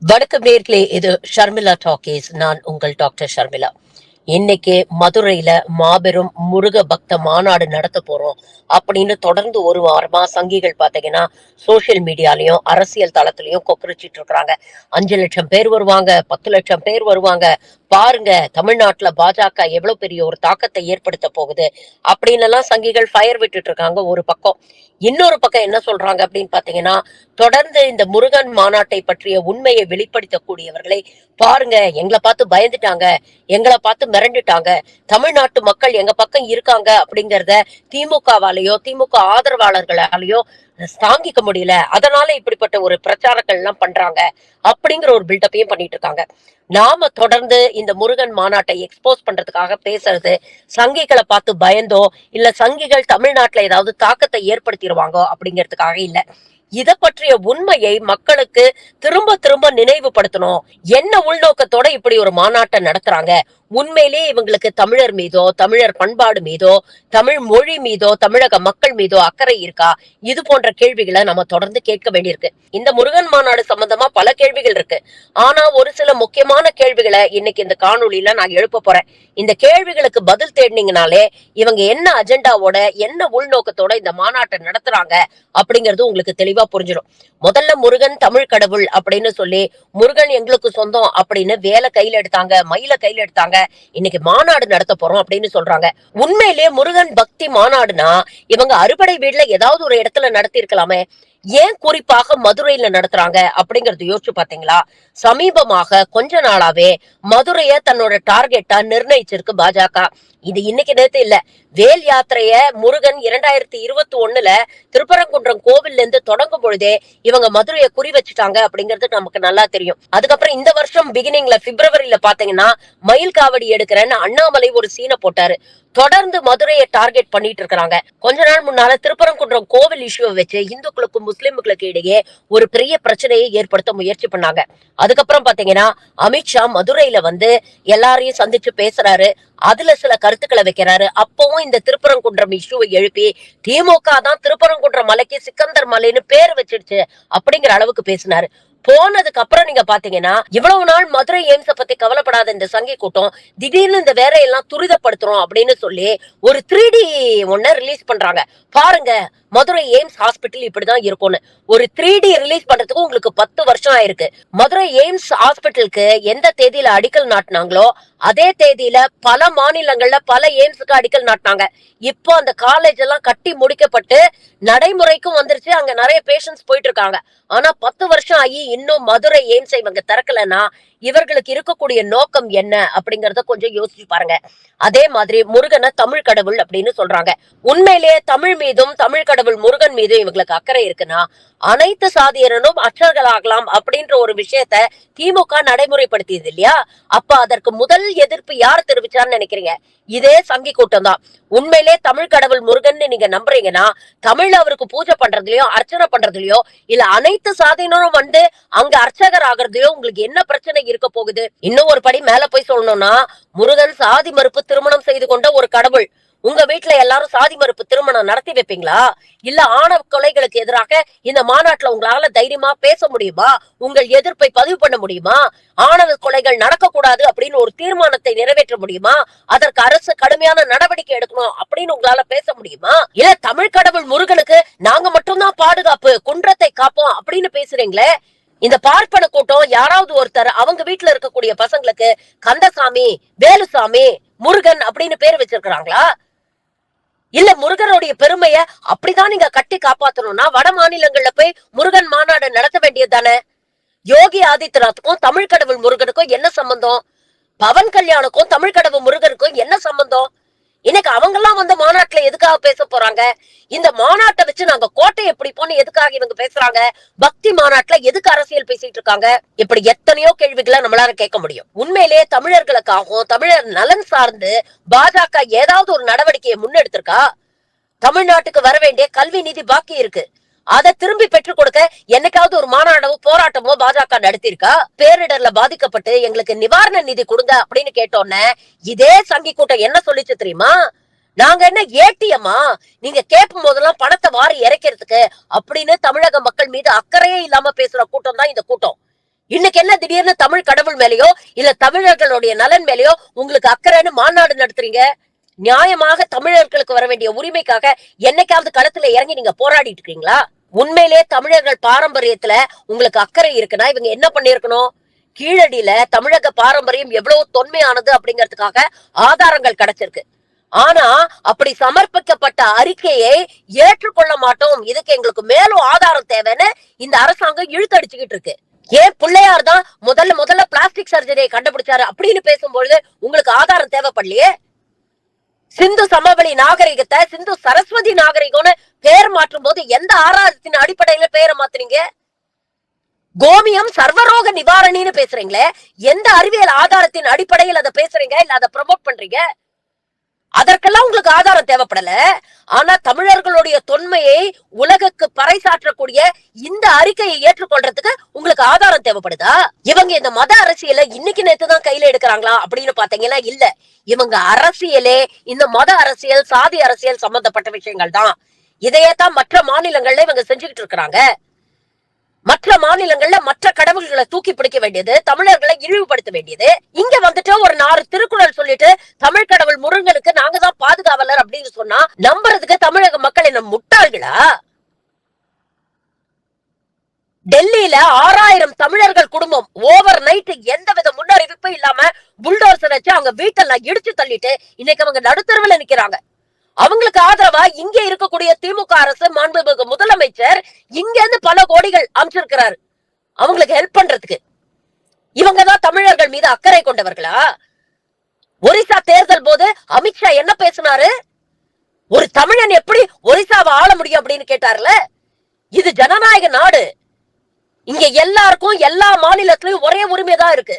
வணக்கம் நேர்களே, இது ஷர்மிளா டாக்கீஸ். நான் உங்கள் டாக்டர் ஷர்மிளா. இன்னைக்கு மதுரையில மாபெரும் முருக பக்த மாநாடு நடத்த போறோம் அப்படின்னு தொடர்ந்து ஒரு வாரமா சங்கிகள் பாத்தீங்கன்னா சோசியல் மீடியாலயும் அரசியல் தளத்திலயும் கொக்கரிச்சிட்டு இருக்கிறாங்க. 5 லட்சம் பேர் வருவாங்க, 10 லட்சம் பேர் வருவாங்க, பாருங்க தமிழ்நாட்டுல பாஜக எவ்வளவு பெரிய ஒரு தாக்கத்தை ஏற்படுத்த போகுது அப்படின்னு எல்லாம் சங்கிகள் ஃபயர் விட்டுட்டு இருக்காங்க ஒரு பக்கம். இன்னொரு பக்கம் என்ன சொல்றாங்க அப்படின்னு பாத்தீங்கன்னா, தொடர்ந்து இந்த முருகன் மாநாட்டை பற்றிய உண்மையை வெளிப்படுத்தக்கூடியவர்களை பாருங்க, எங்களை பார்த்து பயந்துட்டாங்க, எங்களை பார்த்து மிரண்டுட்டாங்க, தமிழ்நாட்டு மக்கள் எங்க பக்கம் இருக்காங்க அப்படிங்கறத திமுகவாலேயோ திமுக ஆதரவாளர்களாலேயோ தாங்கிக்க முடியல, அதனால இப்படிப்பட்ட ஒரு பிரச்சாரங்கள் எல்லாம் பண்றாங்க அப்படிங்கிற ஒரு பில்டப்பையும் பண்ணிட்டு இருக்காங்க. நாம தொடர்ந்து இந்த முருகன் மாநாட்டை எக்ஸ்போஸ் பண்றதுக்காக பேசுறது சங்கிகளை பார்த்து பயந்தோ இல்ல சங்கிகள் தமிழ்நாட்டுல ஏதாவது தாக்கத்தை ஏற்படுத்திடுவாங்க அப்படிங்கிறதுக்காக இல்ல. இத பற்றிய உண்மையை மக்களுக்கு திரும்ப திரும்ப நினைவுபடுத்தணும். என்ன உள்நோக்கத்தோட இப்படி ஒரு மாநாட்டை நடத்துறாங்க, உண்மையிலேயே இவங்களுக்கு தமிழர் மீதோ தமிழர் பண்பாடு மீதோ தமிழ் மொழி மீதோ தமிழக மக்கள் மீதோ அக்கறை இருக்கா? இது போன்ற கேள்விகளை நம்ம தொடர்ந்து கேட்க வேண்டியிருக்கு. இந்த முருகன் மாநாடு சம்பந்தமா பல கேள்விகள் இருக்கு. ஆனா ஒரு சில முக்கியமான கேள்விகளை இன்னைக்கு இந்த காணொலியில நான் எழுப்ப போறேன். இந்த கேள்விகளுக்கு பதில் தேடினீங்கனாலே இவங்க என்ன அஜெண்டாவோட என்ன உள்நோக்கத்தோட இந்த மாநாட்டை நடத்துறாங்க அப்படிங்கிறது உங்களுக்கு தெளிவா புரிஞ்சிடும். முதல்ல முருகன் தமிழ் கடவுள் அப்படின்னு சொல்லி முருகன் எங்களுக்கு சொந்தம் அப்படின்னு வேலை கையில எடுத்தாங்க, மயில கையில எடுத்தாங்க, இன்னைக்கு மாநாடு நடத்த போறோம் அப்படின்னு சொல்றாங்க. உண்மையிலேயே முருகன் பக்தி மாநாடுனா இவங்க அறுபடை வீடுல ஏதாவது ஒரு இடத்துல நடத்தி இருக்கலாமே, ஏன் குறிப்பாக மதுரையில நடத்துறாங்க அப்படிங்கறது யோசிச்சு பாத்தீங்களா? சமீபமாக கொஞ்ச நாளாவே மதுரைய தன்னோட டார்கெட்டா நிர்ணயிச்சிருக்கு பாஜக. இது இன்னைக்கு நேத்து இல்ல. வேல் யாத்திரைய முருகன் 2021 திருப்பரங்குன்றம் கோவில்ல இருந்து தொடங்கும் பொழுதே இவங்க மதுரையை குறி வச்சுட்டாங்க அப்படிங்கிறது நமக்கு நல்லா தெரியும். அதுக்கப்புறம் இந்த வருஷம் பிகினிங்ல பிப்ரவரியில பாத்தீங்கன்னா மயில் காவடி எடுக்கிறேன்னு அண்ணாமலை ஒரு சீனை போட்டாரு. தொடர்ந்து மதுரையை டார்கெட் பண்ணிட்டு இருக்காங்க. கொஞ்ச நாள் முன்னால திருப்பரங்குன்றம் கோவில் இஷ்யூவை வச்சு இந்துக்களுக்கும் முஸ்லிம்களுக்கு இடையே ஒரு பெரிய பிரச்சனையை ஏற்படுத்த முயற்சி பண்ணாங்க. அதுக்கப்புறம் பாத்தீங்கன்னா அமித்ஷா மதுரையில வந்து எல்லாரையும் சந்திச்சு பேசுறாரு, அதுல சில கருத்துக்களை வைக்கிறாரு. அப்பவும் இந்த திருப்பரங்குன்றம் இஷ்யூவை எழுப்பி திமுக தான் திருப்பரங்குன்றம் மலைக்கு சிக்கந்தர் மலைன்னு பேர் வச்சிருச்சு அப்படிங்கிற அளவுக்கு பேசினாரு. போனதுக்கு அப்புறம் நீங்க பாத்தீங்கன்னா இவ்வளவு நாள் மதுரை எய்ம்ஸ பத்தி கவலைப்படாத இந்த சங்கி கூட்டம் திடீர்னு இந்த வேலையெல்லாம் துரிதப்படுத்துறோம் அப்படின்னு சொல்லி ஒரு 3D ஒன்ன ரிலீஸ் பண்றாங்க. பாருங்க, மதுரை எய்ம்ஸ் ஹாஸ்பிட்டல் இப்படிதான் இருக்கும்னு. ஒரு 3D ரிலீஸ் பண்றதுக்கு உங்களுக்கு 10 வருஷம் ஆயிருக்கு. மதுரை எய்ம்ஸ் ஹாஸ்பிட்டலுக்கு எந்த தேதியில அடிக்கல் நாட்டினாங்களோ அதே தேதியில பல மாநிலங்கள்ல பல எய்ம்ஸுக்கு அடிக்கல் நாட்டினாங்க. இப்போ அந்த காலேஜ் எல்லாம் கட்டி முடிக்கப்பட்டு நடைமுறைக்கும் வந்துருச்சு, அங்க நிறைய பேஷண்ட்ஸ் போயிட்டு இருக்காங்க. ஆனா 10 வருஷம் ஆகி இன்னும் மதுரை எய்ம்ஸ் இவங்க திறக்கலன்னா இவர்களுக்கு இருக்கக்கூடிய நோக்கம் என்ன அப்படிங்கறத கொஞ்சம் யோசிச்சு பாருங்க. அதே மாதிரி முருகனை தமிழ் கடவுள் அப்படின்னு சொல்றாங்க. உண்மையிலேயே தமிழ் மீதும் தமிழ் கடவுள் முருகன் மீதும் இவங்களுக்கு அக்கறை இருக்குன்னா அனைத்து சாதியினரும் அச்சர்களாகலாம் அப்படின்ற ஒரு விஷயத்த திமுக நடைமுறைப்படுத்தியது இல்லையா? அப்ப அதற்கு முதல் எதிர்ப்பு யார் தெரிவிச்சான்னு நினைக்கிறீங்க? இதே சங்கி கூட்டம் தான். உண்மையிலே தமிழ் கடவுள் முருகன் நீங்க நம்புறீங்கன்னா தமிழ்ல அவருக்கு பூஜை பண்றதுலயோ அர்ச்சனை பண்றதுலயோ இல்ல அனைத்து சாதியினரும் வந்து அங்க அர்ச்சகர் ஆகிறதையோ உங்களுக்கு என்ன பிரச்சனை இருக்க போகுது? இன்னும் ஒரு படி மேல போய் சொல்லணும்னா முருகன் சாதி மறுப்பு திருமணம் செய்து கொண்ட ஒரு கடவுள். உங்க வீட்டுல எல்லாரும் சாதி மறுப்பு திருமணம் நடத்தி வைப்பீங்களா? இல்ல ஆணவ கொலைகளுக்கு எதிராக இந்த மாநாட்டுல உங்களால தைரியமா பேச முடியுமா? உங்கள் எதிர்ப்பை பதிவு பண்ண முடியுமா? ஆணவ கொலைகள் நடக்கக்கூடாது அப்படின்னு ஒரு தீர்மானத்தை நிறைவேற்ற முடியுமா? அதற்கு அரசு கடுமையான நடவடிக்கை எடுக்கணும் அப்படின்னு உங்களால பேச முடியுமா? இல்ல தமிழ் கடவுள் முருகனுக்கு நாங்க மட்டும்தான் பாதுகாப்பு, குன்றத்தை காப்போம் அப்படின்னு பேசுறீங்களே, இந்த பார்ப்பன கூட்டம் யாராவது ஒருத்தர் அவங்க வீட்டுல இருக்கக்கூடிய பசங்களுக்கு கந்தசாமி, வேலுசாமி, முருகன் அப்படின்னு பேர் வச்சிருக்கிறாங்களா? இல்ல முருகனுடைய பெருமைய அப்படிதான் நீங்க கட்டி காப்பாத்தணும்னா வட மாநிலங்கள்ல போய் முருகன் மாநாடு நடத்த வேண்டியது தானே? யோகி ஆதித்யநாத்துக்கும் தமிழ் கடவுள் முருகனுக்கும் என்ன சம்பந்தம்? பவன் கல்யாணுக்கும் தமிழ் கடவுள் முருகனுக்கும் என்ன சம்பந்தம்? இன்னைக்கு அவங்க எல்லாம் வந்து மாநாட்டுல எதுக்காக பேச போறாங்க? இந்த மாநாட்டை வச்சு நாங்க கோட்டையை பிடிப்போம்னு எதுக்காக இவங்க பேசுறாங்க? பக்தி மாநாட்டுல எதுக்கு அரசியல் பேசிட்டு இருக்காங்க? இப்படி எத்தனையோ கேள்விகளை நம்மளால கேட்க முடியும். உண்மையிலேயே தமிழர்களுக்காகவும் தமிழர் நலன் சார்ந்து பாஜக ஏதாவது ஒரு நடவடிக்கையை முன்னெடுத்திருக்கா? தமிழ்நாட்டுக்கு வர வேண்டிய கல்வி நிதி பாக்கி இருக்கு, அதை திரும்பி பெற்றுக் கொடுக்க என்னைக்காவது ஒரு மாநாடமோ போராட்டமோ பாஜக நடத்திருக்கா? பேரிடர்ல பாதிக்கப்பட்டு எங்களுக்கு நிவாரண நிதி கொடுங்க அப்படின்னு கேட்டோன்னே இதே சங்கி கூட்டம் என்ன சொல்லிச்சு தெரியுமா? நாங்க என்ன ஏடிஎம்மா, நீங்க கேட்கும் போதெல்லாம் பணத்தை வாரி இறைக்கிறதுக்கு அப்படின்னு தமிழக மக்கள் மீது அக்கறையே இல்லாம பேசுற கூட்டம் தான் இந்த கூட்டம். இன்னைக்கு என்ன திடீர்னு தமிழ் கடவுள் மேலயோ இல்ல தமிழர்களுடைய நலன் மேலயோ உங்களுக்கு அக்கறைன்னு மாநாடு நடத்துறீங்க? நியாயமாக தமிழர்களுக்கு வர வேண்டிய உரிமைக்காக என்னைக்காவது களத்துல இறங்கி நீங்க போராடிட்டு இருக்கீங்களா? உண்மையிலே தமிழர்கள் பாரம்பரியத்துல உங்களுக்கு அக்கறை இருக்குன்னா இவங்க என்ன பண்ணிருக்கணும்? கீழடியில தமிழக பாரம்பரியம் எவ்வளவு தொன்மையானது அப்படிங்கிறதுக்காக ஆதாரங்கள் கிடைச்சிருக்கு. ஆனா அப்படி சமர்ப்பிக்கப்பட்ட அறிக்கையை ஏற்றுக்கொள்ள மாட்டோம், இதுக்கு எங்களுக்கு மேலும் ஆதாரம் தேவைன்னு இந்த அரசாங்கம் இழுத்தடிச்சுக்கிட்டு இருக்கு. ஏன் பிள்ளையார் தான் முதல்ல பிளாஸ்டிக் சர்ஜரியை கண்டுபிடிச்சாரு அப்படின்னு பேசும்பொழுது உங்களுக்கு ஆதாரம் தேவைப்படலையே? சிந்து சமவெளி நாகரிகத்தை சிந்து சரஸ்வதி நாகரிகம்னு பேர் மாற்றும் போது எந்த ஆதாரத்தின் அடிப்படையில பேரை மாத்துறீங்க? கோமியம் சர்வரோக நிவாரணின்னு பேசுறீங்களே, எந்த அறிவியல் ஆதாரத்தின் அடிப்படையில் அதை பேசுறீங்க இல்ல அதை ப்ரமோட் பண்றீங்க? அதற்கெல்லாம் உங்களுக்கு ஆதாரம் தேவைப்படல. ஆனா தமிழர்களுடைய தொன்மையை உலகுக்கு பறைசாற்றக்கூடிய இந்த அறிக்கையை ஏற்றுக்கொள்றதுக்கு உங்களுக்கு ஆதாரம் தேவைப்படுதா? இவங்க இந்த மத அரசியலை இன்னைக்கு நேத்துதான் கையில எடுக்கிறாங்களா அப்படின்னு பாத்தீங்கன்னா இல்ல. இவங்க அரசியலே இந்த மத அரசியல் சாதி அரசியல் சம்பந்தப்பட்ட விஷயங்கள் தான். இதையேதான் மற்ற மாநிலங்கள்ல இவங்க செஞ்சுக்கிட்டு இருக்கிறாங்க. மற்ற மாநிலங்கள்ல மற்ற கடவுள்களை தூக்கி பிடிக்க வேண்டியது, தமிழர்களை இழிவுபடுத்த வேண்டியது. இங்க வந்துட்டு ஒரு 4 திருக்குறள் சொல்லிட்டு தமிழ் கடவுள் முருகனுக்கு நாங்க தான் பாதுகாவலர் அப்படின்னு சொன்னா நம்புறதுக்கு தமிழக மக்கள் என்ன முட்டாள்களா? டெல்லியில 6000 தமிழர்கள் குடும்பம் ஓவர் நைட் எந்தவித முன்னறிவிப்பும் இல்லாம புல்டோசர் வச்சு அவங்க வீட்டெல்லாம் இடிச்சு தள்ளிட்டு இன்னைக்கு அவங்க நடுத்தருவில் நிக்கிறாங்க. அவங்களுக்கு ஆதரவா இங்க இருக்கக்கூடிய திமுக அரசு மாண்புமிகு முதலமைச்சர் இங்க இருந்து பல கோடிகள் அமைச்சிருக்கிறாரு அவங்களுக்கு ஹெல்ப் பண்றதுக்கு. இவங்கதான் தமிழர்கள் மீது அக்கறை கொண்டவர்களா? ஒரிசா தேர்தல் போது அமித்ஷா என்ன பேசினாரு? ஒரு தமிழன் எப்படி ஒரிசாவை ஆள முடியும் அப்படின்னு கேட்டார்ல. இது ஜனநாயக நாடு. இங்க எல்லாருக்கும் எல்லா மாநிலத்திலயும் ஒரே உரிமை தான் இருக்கு.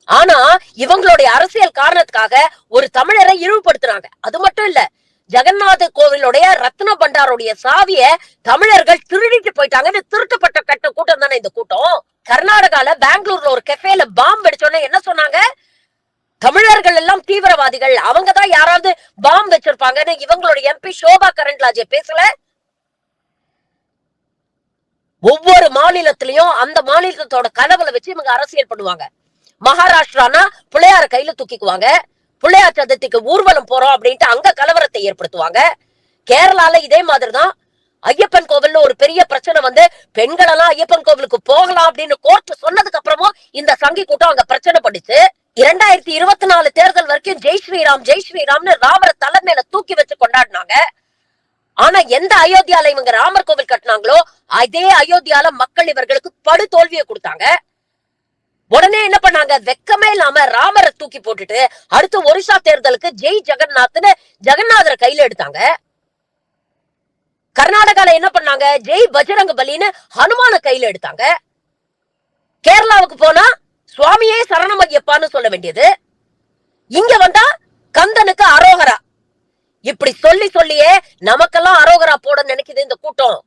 ஆனா இவங்களுடைய அரசியல் காரணத்துக்காக ஒரு தமிழரை இழிவுபடுத்துறாங்க. அது மட்டும் இல்ல, ஜெகநாத கோவிலுடைய ரத்ன பண்டாருடைய சாவிய தமிழர்கள் திருடிட்டு போயிட்டாங்கன்னு திருட்டப்பட்ட கட்ட கூட்டம் தானே இந்த கூட்டம். கர்நாடகால பெங்களூர்ல ஒரு கெஃபேல பாம்பு வெடிச்சோன்னு என்ன சொன்னாங்க? தமிழர்கள் எல்லாம் தீவிரவாதிகள், அவங்கதான் யாராவது பாம்பு வச்சிருப்பாங்கன்னு இவங்களுடைய எம்பி சோபா கரண்ட்லாஜே பேசல. ஒவ்வொரு மாநிலத்திலையும் அந்த மாநிலத்தோட கனவுல வச்சு இவங்க அரசியல் பண்ணுவாங்க. மகாராஷ்டிரானா பிள்ளையார கையில தூக்கிக்குவாங்க. பிள்ளையார் சதுர்த்திக்கு ஊர்வலம் போறோம் அப்படின்ட்டு அங்க கலவரத்தை ஏற்படுத்துவாங்க. கேரளால இதே மாதிரிதான் ஐயப்பன் கோவில்ல ஒரு பெரிய பிரச்சனை வந்து பெண்கள் எல்லாம் ஐயப்பன் கோவிலுக்கு போகலாம் அப்படின்னு கோர்ட் சொன்னதுக்கு அப்புறமும் இந்த சங்கி கூட்டம் அங்க பிரச்சனை பண்ணிச்சு. 2024 தேர்தல் வரைக்கும் ஜெய் ஸ்ரீராம் ஜெய் ஸ்ரீராம்னு ராமரை தலைமையில தூக்கி வச்சு கொண்டாடினாங்க. ஆனா எந்த அயோத்தியால இவங்க ராமர் கோவில் கட்டினாங்களோ அதே அயோத்தியால மக்கள் இவர்களுக்கு படு தோல்வியை கொடுத்தாங்க. உடனே என்ன பண்ணாங்க? வெக்கமே இல்லாம ராமரை தூக்கி போட்டுட்டு அடுத்து ஒரிசா தேர்தலுக்கு ஜெய் ஜெகநாத்னு ஜெகநாதரை கையில எடுத்தாங்க. கர்நாடகால என்ன பண்ணாங்க? ஜெய் பஜரங்க பலின்னு ஹனுமான கையில எடுத்தாங்க. கேரளாவுக்கு போனா சுவாமியே சரணம் ஐயப்பான்னு சொல்ல வேண்டியது. இங்க வந்தா கந்தனுக்கு அரோகரா. இப்படி சொல்லி சொல்லியே நமக்கெல்லாம் அரோகரா போட நினைக்குது இந்த கூட்டம்.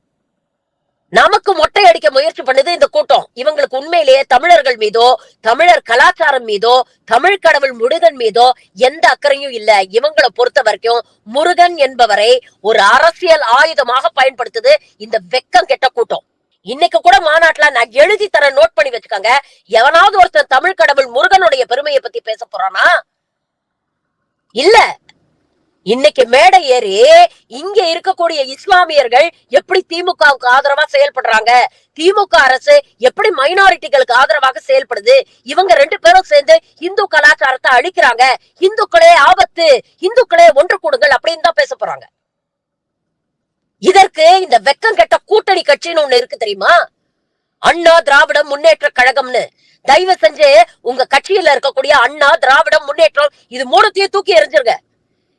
நமக்கு மொட்டை அடிக்க முயற்சி பண்ணுது இந்த கூட்டம். இவங்களுக்கு உண்மையிலேயே தமிழர்கள் மீதோ தமிழர் கலாச்சாரம் மீதோ தமிழ் கடவுள் முருகன் மீதோ எந்த அக்கறையும் இல்ல. இவங்களை பொறுத்த வரைக்கும் முருகன் என்பவரை ஒரு அரசியல் ஆயுதமாக பயன்படுத்துது இந்த வெக்கம் கெட்ட கூட்டம். இன்னைக்கு கூட மாநாட்டுல நான் எழுதி தர, நோட் பண்ணி வச்சுக்கோங்க. எவனாவது ஒருத்தர் தமிழ் கடவுள் முருகனுடைய பெருமையை பத்தி பேச போறானா? இல்ல. இன்னைக்கு மேடை ஏறி இங்க இருக்கக்கூடிய இஸ்லாமியர்கள் எப்படி திமுகவுக்கு ஆதரவா செயல்படுறாங்க, திமுக அரசு எப்படி மைனாரிட்டிகளுக்கு ஆதரவாக செயல்படுது, இவங்க 2 பேரும் சேர்ந்து இந்து கலாச்சாரத்தை அழிக்கிறாங்க, இந்துக்களே ஆபத்து, இந்துக்களே ஒன்று கூடுங்கள் அப்படின்னு தான் பேச போறாங்க. இதற்கு இந்த வெக்கம் கெட்ட கூட்டணி கட்சின்னு ஒண்ணு இருக்கு தெரியுமா? அண்ணா திராவிட முன்னேற்ற கழகம்னு. தயவு செஞ்சு உங்க கட்சியில இருக்கக்கூடிய அண்ணா திராவிட முன்னேற்றம் இது 3த்தையும் தூக்கி எறிஞ்சிருங்க.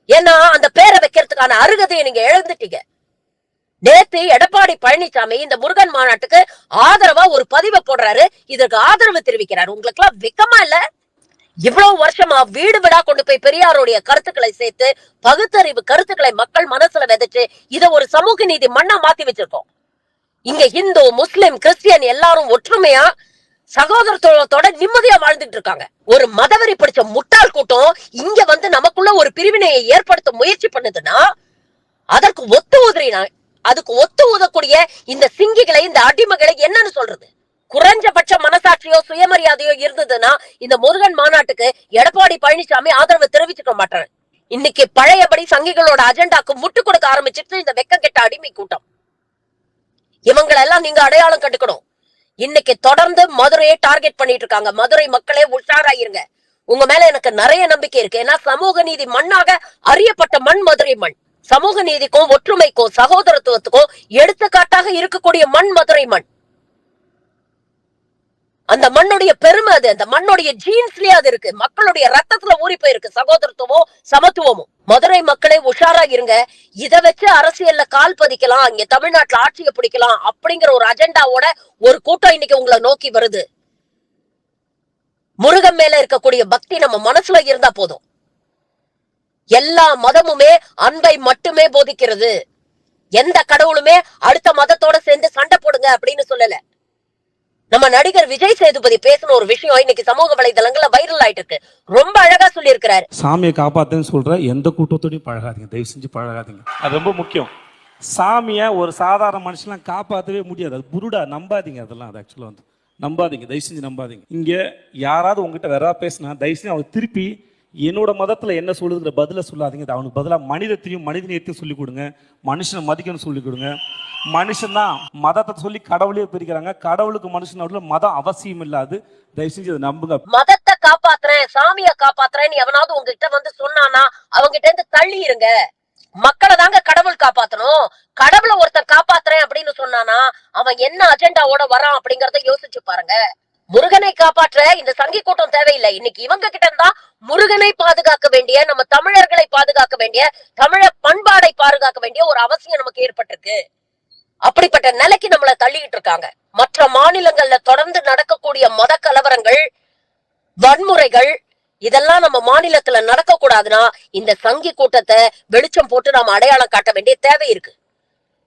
ஏன்னா அந்த பேரை வைக்கிறதுக்கான அருகதையை நீங்க இழந்துட்டீங்க. நேத்து எடப்பாடி பழனிசாமி இந்த முருகன் மாநாட்டுக்கு ஆதரவா ஒரு பதிவை போடுறாரு, இதற்கு ஆதரவு தெரிவிக்கிறாரு. உங்களுக்கு எல்லாம் வெக்கமா இல்ல? இவ்வளவு வருஷமா வீடு வீடா கொண்டு போய் பெரியாருடைய கருத்துக்களை சேர்த்து பகுத்தறிவு கருத்துக்களை மக்கள் மனசுல விதைச்சு இத ஒரு சமூக நீதி மண்ணா மாத்தி வச்சிருக்கோம். இங்க இந்து முஸ்லிம் கிறிஸ்டியன் எல்லாரும் ஒற்றுமையா சகோதரத்தோட நிம்மதியா வாழ்ந்துட்டு இருக்காங்க. ஒரு மதவெறி பிடிச்ச முட்டாள் கூட்டம் இங்க வந்து நமக்குள்ள ஒரு பிரிவினையை ஏற்படுத்த முயற்சி பண்ணுதுன்னா அதற்கு ஒத்து ஊதக்கூடிய இந்த சிங்கிகளை இந்த அடிமைகளை என்னன்னு சொல்றது? குறைஞ்சபட்ச மனசாட்சி மனசாட்சியோ சுயமரியாதையோ இருந்ததுன்னா இந்த முருகன் மாநாட்டுக்கு எடப்பாடி பழனிசாமி ஆதரவு தெரிவிச்சுக்க மாட்டாரு. இன்னைக்கு பழையபடி சங்கிகளோட அஜெண்டாக்கு முட்டு கொடுக்க ஆரம்பிச்சிட்டு இந்த வெக்க கெட்ட அடிமை கூட்டம். இவங்களெல்லாம் நீங்க அடையாளம் கட்டுக்கணும். இன்னைக்கு தொடர்ந்து மதுரையை டார்கெட் பண்ணிட்டு இருக்காங்க. மதுரை மக்களே உஷாராயிருங்க. உங்க மேல எனக்கு நிறைய நம்பிக்கை இருக்கு. ஏன்னா சமூக நீதி மண்ணாக அறியப்பட்ட மண் மதுரை மண். சமூக நீதிக்கும் ஒற்றுமைக்கும் சகோதரத்துவத்துக்கும் எடுத்துக்காட்டாக இருக்கக்கூடிய மண் மதுரை மண். அந்த மண்ணுடைய பெருமை அது. அந்த மண்ணுடைய ஜீன்ஸ்லயே அது இருக்கு. மக்களுடைய ரத்தத்துல ஊறி போயிருக்கு சகோதரத்துவமும் சமத்துவமும். மதுரை மக்களே உஷாரா இருங்க. இதை வச்சு அரசியல்ல கால் பதிக்கலாம், இங்க தமிழ்நாட்டுல ஆட்சியை பிடிக்கலாம் அப்படிங்கிற ஒரு அஜெண்டாவோட ஒரு கூட்டம் இன்னைக்கு உங்களை நோக்கி வருது. முருகன் மேல இருக்கக்கூடிய பக்தி நம்ம மனசுல இருந்தா போதும். எல்லா மதமுமே அன்பை மட்டுமே போதிக்கிறது. எந்த கடவுளுமே அடுத்த மதத்தோட சேர்ந்து சண்டை போடுங்க அப்படின்னு சொல்லல. நம்ம நடிகர் விஜய் சேதுபதி பேசின ஒரு விஷயம் இன்னைக்கு சமூக வலைதளங்கள்ல வைரல் ஆயிட்டு இருக்கு. ரொம்ப அழகா சொல்லி இருக்கிறாரு. சாமியை காப்பாத்துன்னு சொல்ற எந்த கூட்டத்தோடையும் பழகாதீங்க, தயவு செஞ்சு பழகாதீங்க. அது ரொம்ப முக்கியம். சாமியை ஒரு சாதாரண மனுஷன்லாம் காப்பாற்றவே முடியாது. அது புருடா, நம்பாதீங்க. அதெல்லாம் அது ஆக்சுவலாக வந்து நம்பாதீங்க, தயவு செஞ்சு நம்பாதீங்க. இங்கே யாராவது உங்ககிட்ட வேற பேசினா தயவு செஞ்சு அவங்க திருப்பி என்னோட மதத்தில் என்ன சொல்லுதுங்கிற பதில சொல்லாதீங்க. அவனுக்கு பதிலாக மனிதத்தையும் மனிதநேயத்தையும் சொல்லிக் கொடுங்க. மனுஷனை மதிக்கணும்னு சொல்லிக் கொடுங்க. மனுஷன் தான் மதத்தை சொல்லி கடவுளே பிரிக்கிறாங்க. கடவுளுக்கு மனுஷனோட மதம் அவசியம் இல்லாது. தயவு செஞ்சு அதை நம்புங்க. மதத்தை காப்பாத்துறேன், சாமியை காப்பாத்துறேன்னு எவனாவது உங்ககிட்ட வந்து சொன்னானா அவங்ககிட்ட இருந்து தள்ளி இருங்க. மக்களை தாங்க கடவுள் காப்பாத்தணும். கடவுளை ஒருத்தர் காப்பாத்துறேன் அப்படின்னு சொன்னானா அவன் என்ன அஜெண்டாவோட வரான் அப்படிங்கறத யோசிச்சு பாருங்க. முருகனை காப்பாற்ற இந்த சங்கி கூட்டம் தேவையில்லை. இன்னைக்கு இவங்க கிட்ட இருந்தா முருகனை பாதுகாக்க வேண்டிய, நம்ம தமிழர்களை பாதுகாக்க வேண்டிய, தமிழ பண்பாடை பாதுகாக்க வேண்டிய ஒரு அவசியம் நமக்கு ஏற்பட்டிருக்கு. அப்படிப்பட்ட நிலைக்கு நம்மளை தள்ளிட்டு இருக்காங்க. மற்ற மாநிலங்கள்ல தொடர்ந்து நடக்கக்கூடிய மத கலவரங்கள், வன்முறைகள் இதெல்லாம் நம்ம மாநிலத்துல நடக்க கூடாதுன்னா இந்த சங்கி கூட்டத்தை வெளிச்சம் போட்டு நாம அடையாளம் காட்ட வேண்டிய தேவை இருக்கு.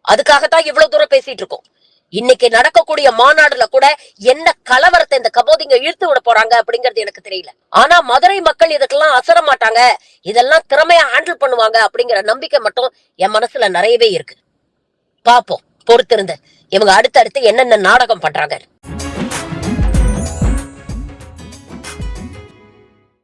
அதுக்காகத்தான் இவ்வளவு தூரம் பேசிட்டு இருக்கோம். இன்னைக்கு நடக்கக்கூடிய மாநாடுல கூட என்ன கலவரத்தை இந்த கபோதிங்க இழுத்து விட போறாங்க அப்படிங்கிறது எனக்கு தெரியல. ஆனா மதுரை மக்கள் இதுக்கெல்லாம் அசர மாட்டாங்க, இதெல்லாம் திறமையா ஹேண்டில் பண்ணுவாங்க அப்படிங்கிற நம்பிக்கை மட்டும் என் மனசுல நிறையவே இருக்கு. பாப்போம், பொறுத்திருந்து இவங்க அடுத்தடுத்து என்னென்ன நாடகம் பண்றாங்க.